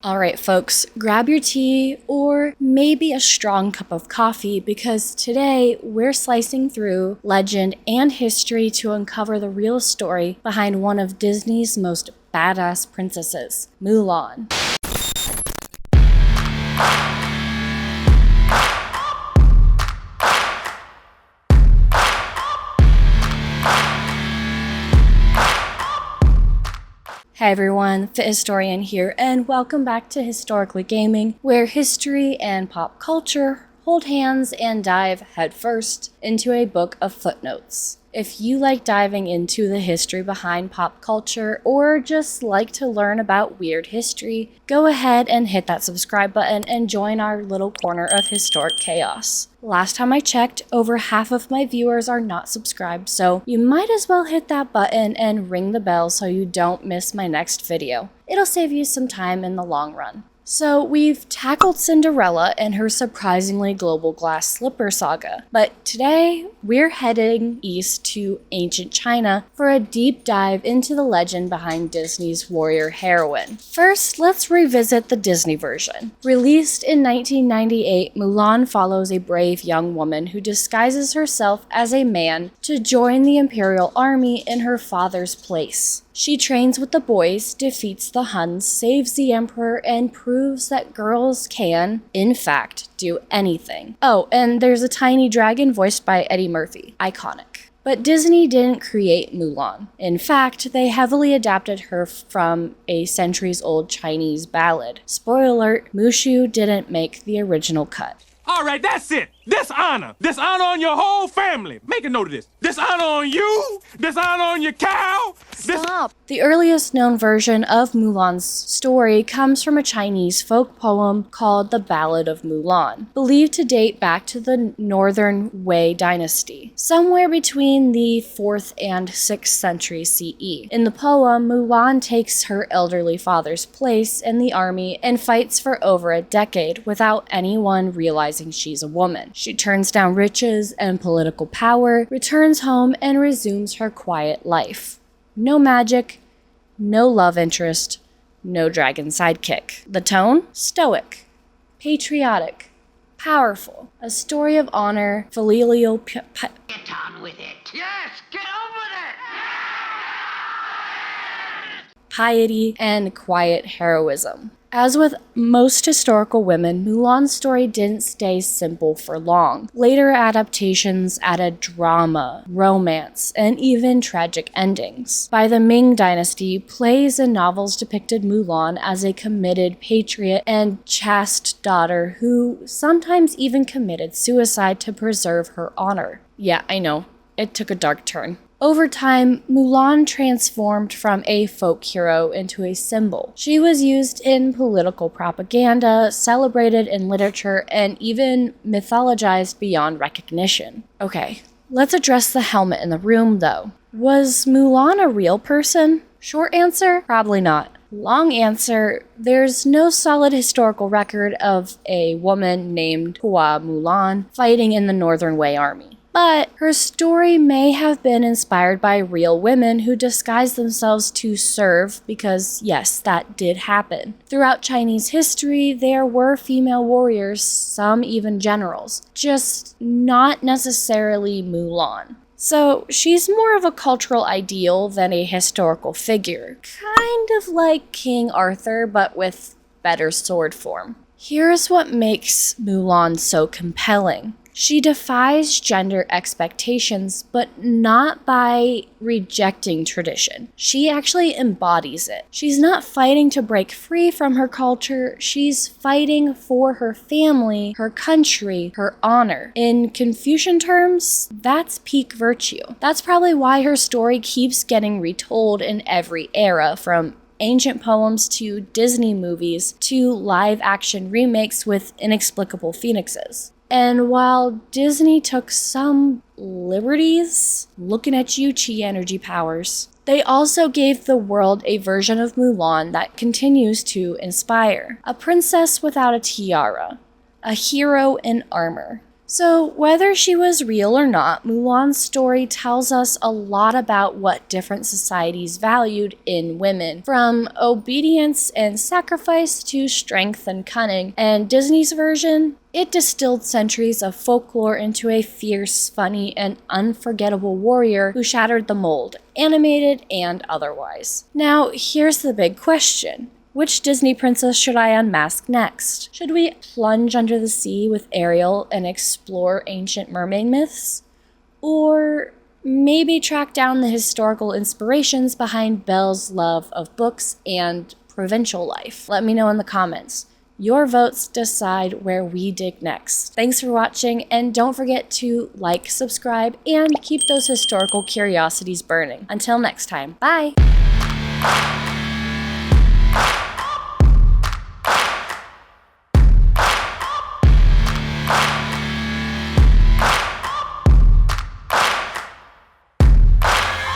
Alright folks, grab your tea or maybe a strong cup of coffee because today we're slicing through legend and history to uncover the real story behind one of Disney's most badass princesses, Mulan. Hey everyone, Fit Historian here, and welcome back to Historically Gaming, where history and pop culture hold hands and dive headfirst into a book of footnotes. If you like diving into the history behind pop culture or just like to learn about weird history, go ahead and hit that subscribe button and join our little corner of historic chaos. Last time I checked, over half of my viewers are not subscribed, so you might as well hit that button and ring the bell so you don't miss my next video. It'll save you some time in the long run. So we've tackled Cinderella and her surprisingly global glass slipper saga, but today we're heading east to ancient China for a deep dive into the legend behind Disney's warrior heroine. First, let's revisit the Disney version. Released in 1998, Mulan follows a brave young woman who disguises herself as a man to join the imperial army in her father's place. She trains with the boys, defeats the Huns, saves the emperor, and proves that girls can, in fact, do anything. Oh, and there's a tiny dragon voiced by Eddie Murphy. Iconic. But Disney didn't create Mulan. In fact, they heavily adapted her from a centuries-old Chinese ballad. Spoiler alert, Mushu didn't make the original cut. All right, that's it. Dishonor. Dishonor on your whole family. Make a note of this. Dishonor on you. Dishonor on your cow. Stop. The earliest known version of Mulan's story comes from a Chinese folk poem called the Ballad of Mulan, believed to date back to the Northern Wei dynasty, somewhere between the 4th and 6th century CE. In the poem, Mulan takes her elderly father's place in the army and fights for over a decade without anyone realizing she's a woman. She turns down riches and political power, returns home, and resumes her quiet life. No magic, no love interest, no dragon sidekick. The tone? Stoic, patriotic, powerful. A story of honor, filial Get on with it. Yes, get on with it. piety, and quiet heroism. As with most historical women, Mulan's story didn't stay simple for long. Later adaptations added drama, romance, and even tragic endings. By the Ming Dynasty, plays and novels depicted Mulan as a committed patriot and chaste daughter who sometimes even committed suicide to preserve her honor. Yeah, I know, it took a dark turn. Over time, Mulan transformed from a folk hero into a symbol. She was used in political propaganda, celebrated in literature, and even mythologized beyond recognition. Okay, let's address the helmet in the room though. Was Mulan a real person? Short answer, probably not. Long answer, there's no solid historical record of a woman named Hua Mulan fighting in the Northern Wei army. But her story may have been inspired by real women who disguised themselves to serve, because yes, that did happen. Throughout Chinese history, there were female warriors, some even generals, just not necessarily Mulan. So she's more of a cultural ideal than a historical figure, kind of like King Arthur, but with better sword form. Here's what makes Mulan so compelling. She defies gender expectations, but not by rejecting tradition. She actually embodies it. She's not fighting to break free from her culture, she's fighting for her family, her country, her honor. In Confucian terms, that's peak virtue. That's probably why her story keeps getting retold in every era, from ancient poems to Disney movies to live action remakes with inexplicable phoenixes. And while Disney took some liberties, looking at you, Chi energy powers, they also gave the world a version of Mulan that continues to inspire. A princess without a tiara, a hero in armor, So, whether she was real or not, Mulan's story tells us a lot about what different societies valued in women, from obedience and sacrifice to strength and cunning. And Disney's version, it distilled centuries of folklore into a fierce, funny, and unforgettable warrior who shattered the mold, animated and otherwise. Now, here's the big question. Which Disney princess should I unmask next? Should we plunge under the sea with Ariel and explore ancient mermaid myths? Or maybe track down the historical inspirations behind Belle's love of books and provincial life? Let me know in the comments. Your votes decide where we dig next. Thanks for watching, and don't forget to like, subscribe, and keep those historical curiosities burning. Until next time, bye!